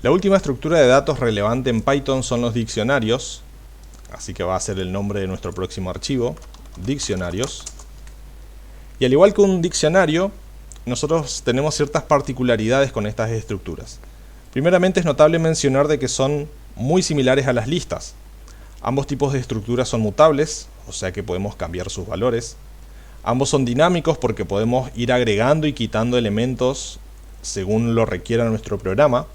La última estructura de datos relevante en Python son los diccionarios, así que va a ser el nombre de nuestro próximo archivo, diccionarios. Y al igual que un diccionario, nosotros tenemos ciertas particularidades con estas estructuras. Primeramente es notable mencionar de que son muy similares a las listas. Ambos tipos de estructuras son mutables, o sea que podemos cambiar sus valores. Ambos son dinámicos porque podemos ir agregando y quitando elementos según lo requiera nuestro programa.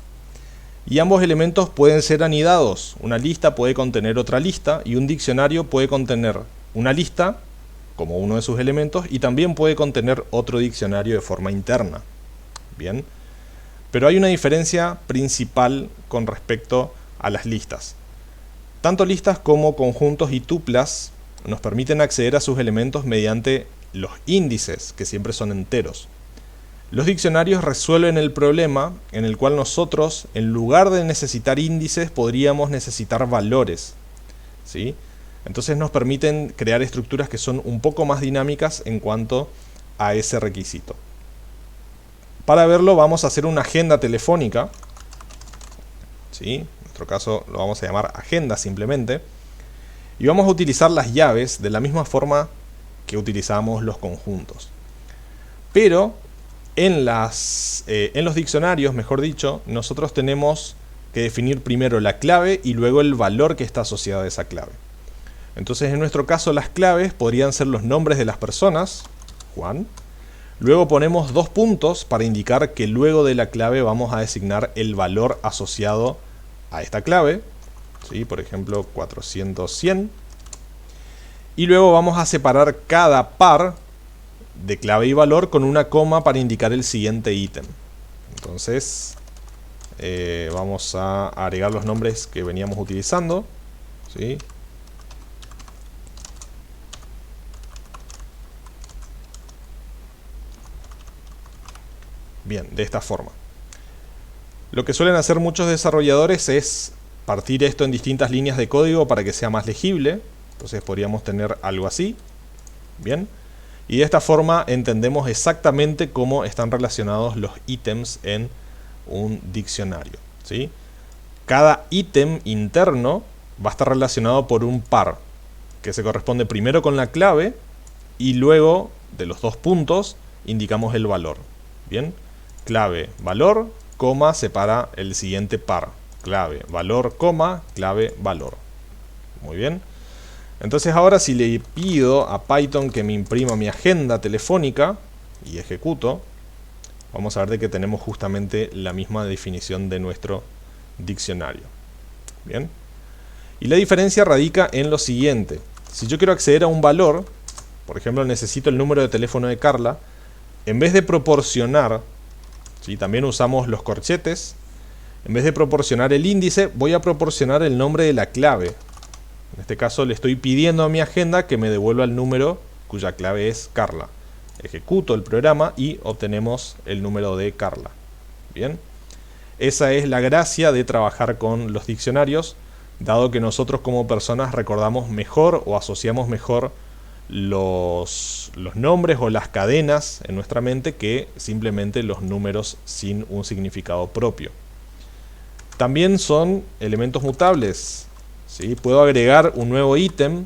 Y ambos elementos pueden ser anidados. Una lista puede contener otra lista y un diccionario puede contener una lista como uno de sus elementos y también puede contener otro diccionario de forma interna. Bien, pero hay una diferencia principal con respecto a las listas. Tanto listas como conjuntos y tuplas nos permiten acceder a sus elementos mediante los índices, que siempre son enteros. Los diccionarios resuelven el problema en el cual nosotros, en lugar de necesitar índices, podríamos necesitar valores, ¿sí? Entonces nos permiten crear estructuras que son un poco más dinámicas en cuanto a ese requisito. Para verlo vamos a hacer una agenda telefónica, ¿sí? En nuestro caso lo vamos a llamar agenda simplemente. Y vamos a utilizar las llaves de la misma forma que utilizamos los conjuntos. Pero en los diccionarios, mejor dicho, nosotros tenemos que definir primero la clave y luego el valor que está asociado a esa clave. Entonces en nuestro caso las claves podrían ser los nombres de las personas, Juan. Luego ponemos 2 puntos para indicar que luego de la clave vamos a designar el valor asociado a esta clave, ¿sí? Por ejemplo 400-100. Y luego vamos a separar cada par de clave y valor con una coma para indicar el siguiente ítem. Entonces vamos a agregar los nombres que veníamos utilizando, ¿sí? Bien, de esta forma. Lo que suelen hacer muchos desarrolladores es partir esto en distintas líneas de código para que sea más legible. Entonces podríamos tener algo así. Bien. Y de esta forma entendemos exactamente cómo están relacionados los ítems en un diccionario, ¿sí? Cada ítem interno va a estar relacionado por un par, que se corresponde primero con la clave y luego de los 2 puntos indicamos el valor. Bien. Clave, valor, coma, separa el siguiente par. Clave, valor, coma, clave, valor. Muy bien. Entonces ahora si le pido a Python que me imprima mi agenda telefónica y ejecuto, vamos a ver de que tenemos justamente la misma definición de nuestro diccionario. Bien. Y la diferencia radica en lo siguiente. Si yo quiero acceder a un valor, por ejemplo necesito el número de teléfono de Carla, en vez de proporcionar, ¿sí? También usamos los corchetes, en vez de proporcionar el índice, voy a proporcionar el nombre de la clave. En este caso le estoy pidiendo a mi agenda que me devuelva el número cuya clave es Carla. Ejecuto el programa y obtenemos el número de Carla. Bien. Esa es la gracia de trabajar con los diccionarios, dado que nosotros como personas recordamos mejor o asociamos mejor los nombres o las cadenas en nuestra mente que simplemente los números sin un significado propio. También son elementos mutables, ¿sí? Puedo agregar un nuevo ítem,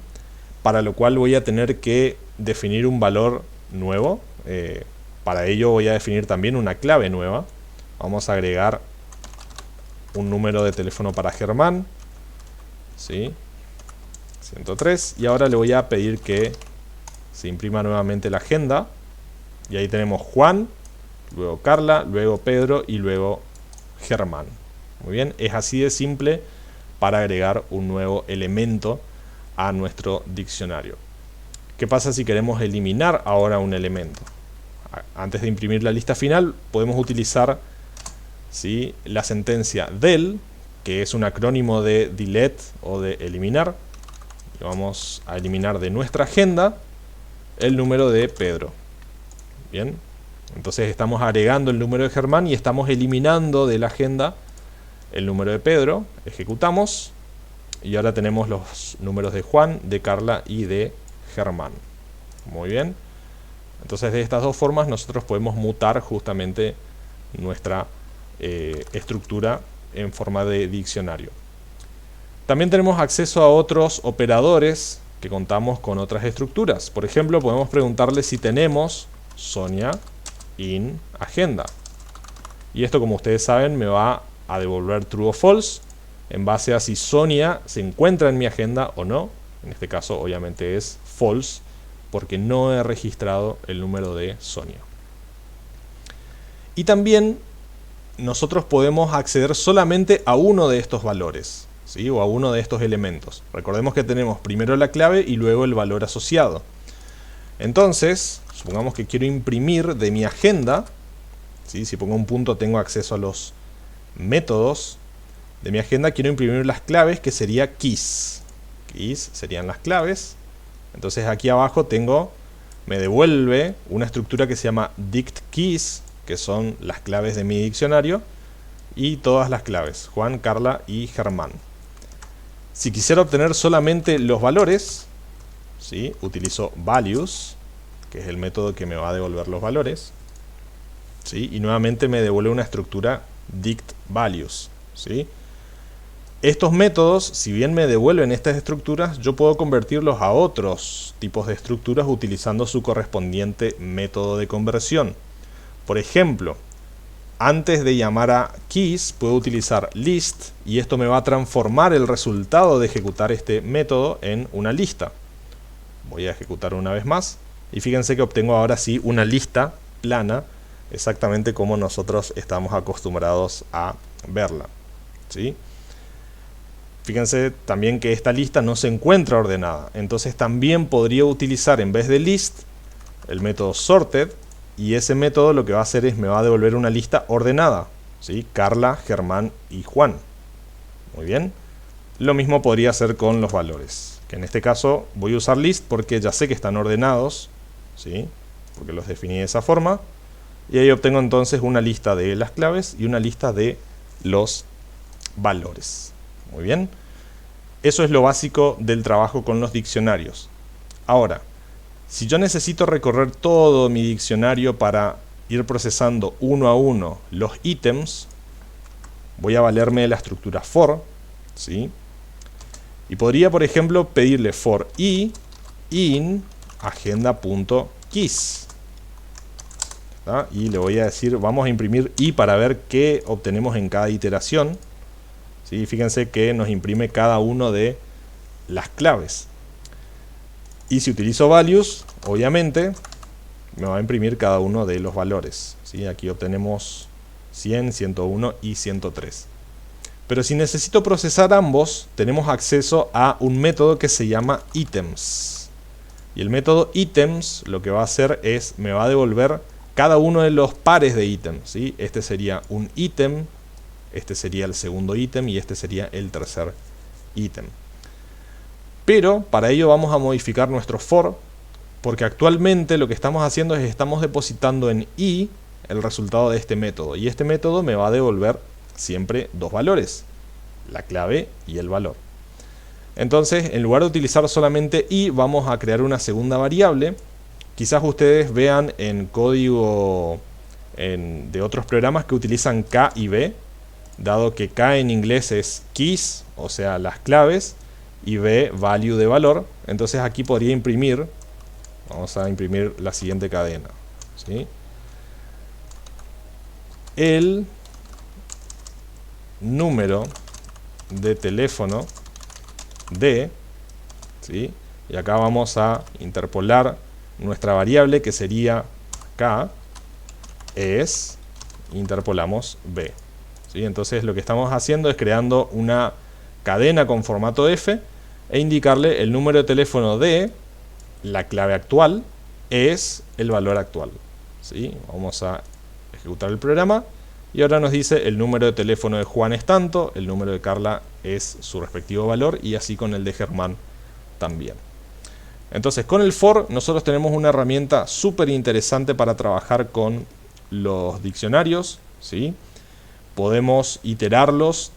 para lo cual voy a tener que definir un valor nuevo. Para ello voy a definir también una clave nueva. Vamos a agregar un número de teléfono para Germán, ¿sí? 103. Y ahora le voy a pedir que se imprima nuevamente la agenda. Y ahí tenemos Juan, luego Carla, luego Pedro y luego Germán. Muy bien, es así de simple para agregar un nuevo elemento a nuestro diccionario. ¿Qué pasa si queremos eliminar ahora un elemento? Antes de imprimir la lista final podemos utilizar, ¿sí?, la sentencia del, que es un acrónimo de delete o de eliminar. Y vamos a eliminar de nuestra agenda el número de Pedro. Bien, entonces estamos agregando el número de Germán y estamos eliminando de la agenda el número de Pedro. Ejecutamos y ahora tenemos los números de Juan, de Carla y de Germán. Muy bien. Entonces de estas 2 formas nosotros podemos mutar justamente nuestra estructura en forma de diccionario. También tenemos acceso a otros operadores que contamos con otras estructuras. Por ejemplo, podemos preguntarle si tenemos Sonia in agenda. Y esto, como ustedes saben, me va a devolver true o false en base a si Sonia se encuentra en mi agenda o no. En este caso, obviamente, es false porque no he registrado el número de Sonia. Y también nosotros podemos acceder solamente a uno de estos valores, ¿sí? O a uno de estos elementos. Recordemos que tenemos primero la clave y luego el valor asociado. Entonces, supongamos que quiero imprimir de mi agenda, ¿sí? Si pongo un punto tengo acceso a los métodos de mi agenda. Quiero imprimir las claves, que sería keys. Keys serían las claves. Entonces aquí abajo me devuelve una estructura que se llama dict keys, que son las claves de mi diccionario, y todas las claves, Juan, Carla y Germán. Si quisiera obtener solamente los valores, ¿sí? Utilizo values, que es el método que me va a devolver los valores, ¿sí? Y nuevamente me devuelve una estructura dict values, ¿sí? Estos métodos, si bien me devuelven estas estructuras, yo puedo convertirlos a otros tipos de estructuras utilizando su correspondiente método de conversión. Por ejemplo, antes de llamar a keys, puedo utilizar list, y esto me va a transformar el resultado de ejecutar este método en una lista. Voy a ejecutar una vez más, y fíjense que obtengo ahora sí una lista plana, exactamente como nosotros estamos acostumbrados a verla, ¿sí? Fíjense también que esta lista no se encuentra ordenada, entonces también podría utilizar en vez de list el método sorted, y ese método lo que va a hacer es me va a devolver una lista ordenada, ¿sí? Carla, Germán y Juan. Muy bien. Lo mismo podría hacer con los valores, que en este caso voy a usar list porque ya sé que están ordenados, ¿sí? Porque los definí de esa forma, y ahí obtengo entonces una lista de las claves y una lista de los valores. Muy bien. Eso es lo básico del trabajo con los diccionarios. Ahora, si yo necesito recorrer todo mi diccionario para ir procesando uno a uno los ítems, voy a valerme de la estructura for, ¿sí? Y podría, por ejemplo, pedirle for i in agenda.keys. Y le voy a decir, vamos a imprimir i para ver qué obtenemos en cada iteración, ¿sí? Fíjense que nos imprime cada uno de las claves. Y si utilizo values, obviamente me va a imprimir cada uno de los valores, ¿sí? Aquí obtenemos 100, 101 y 103. Pero si necesito procesar ambos, tenemos acceso a un método que se llama items. Y el método items lo que va a hacer es, me va a devolver cada uno de los pares de ítems, ¿sí? Este sería un ítem, este sería el segundo ítem y este sería el tercer ítem. Pero para ello vamos a modificar nuestro for, porque actualmente lo que estamos haciendo es estamos depositando en i el resultado de este método, y este método me va a devolver siempre dos valores, la clave y el valor. Entonces, en lugar de utilizar solamente i, vamos a crear una segunda variable. Quizás ustedes vean en código de otros programas que utilizan k y b, dado que k en inglés es keys, o sea, las claves, y b, value de valor. Entonces aquí podría imprimir, vamos a imprimir la siguiente cadena, ¿sí? El número de teléfono de, ¿sí? Y acá vamos a interpolar nuestra variable, que sería k, es, interpolamos b, ¿sí? Entonces lo que estamos haciendo es creando una cadena con formato F e indicarle el número de teléfono de la clave actual es el valor actual, ¿sí? Vamos a ejecutar el programa y ahora nos dice el número de teléfono de Juan es tanto, el número de Carla es su respectivo valor, y así con el de Germán también. Entonces, con el for nosotros tenemos una herramienta súper interesante para trabajar con los diccionarios, ¿sí? Podemos iterarlos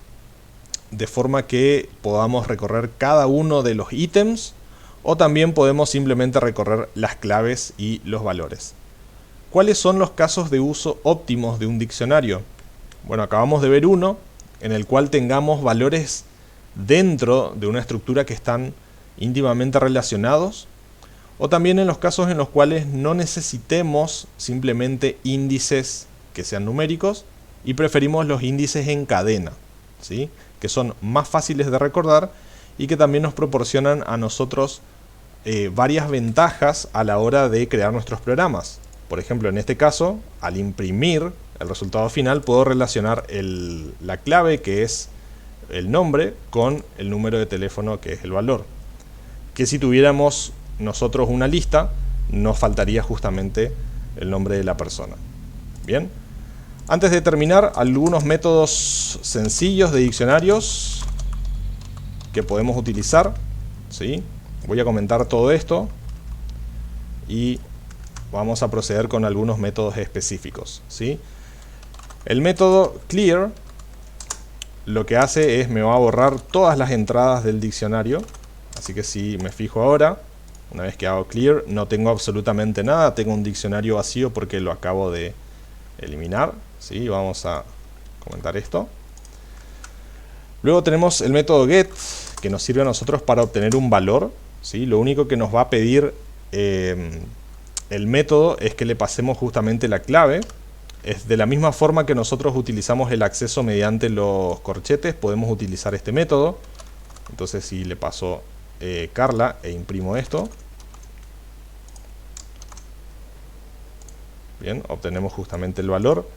de forma que podamos recorrer cada uno de los ítems, o también podemos simplemente recorrer las claves y los valores. ¿Cuáles son los casos de uso óptimos de un diccionario? Bueno, acabamos de ver uno, en el cual tengamos valores dentro de una estructura que están íntimamente relacionados, o también en los casos en los cuales no necesitemos simplemente índices que sean numéricos y preferimos los índices en cadena, ¿sí? Que son más fáciles de recordar y que también nos proporcionan a nosotros varias ventajas a la hora de crear nuestros programas. Por ejemplo, en este caso, al imprimir el resultado final, puedo relacionar la clave, que es el nombre, con el número de teléfono, que es el valor. Que si tuviéramos nosotros una lista, nos faltaría justamente el nombre de la persona. Bien. Antes de terminar, algunos métodos sencillos de diccionarios que podemos utilizar, ¿sí? Voy a comentar todo esto y vamos a proceder con algunos métodos específicos, ¿sí? El método clear lo que hace es me va a borrar todas las entradas del diccionario. Así que si me fijo ahora, una vez que hago clear, no tengo absolutamente nada, tengo un diccionario vacío porque lo acabo de eliminar, ¿sí? Vamos a comentar esto. Luego tenemos el método get, que nos sirve a nosotros para obtener un valor, ¿sí? Lo único que nos va a pedir el método es que le pasemos justamente la clave. Es de la misma forma que nosotros utilizamos el acceso mediante los corchetes, podemos utilizar este método. Entonces si le paso Carla e imprimo esto, bien, obtenemos justamente el valor.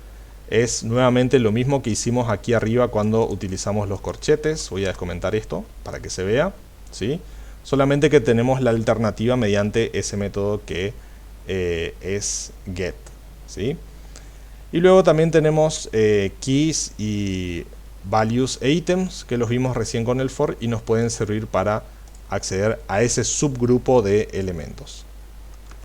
Es nuevamente lo mismo que hicimos aquí arriba cuando utilizamos los corchetes. Voy a descomentar esto para que se vea, ¿sí? Solamente que tenemos la alternativa mediante ese método que es get, ¿sí? Y luego también tenemos keys y values e items, que los vimos recién con el for y nos pueden servir para acceder a ese subgrupo de elementos.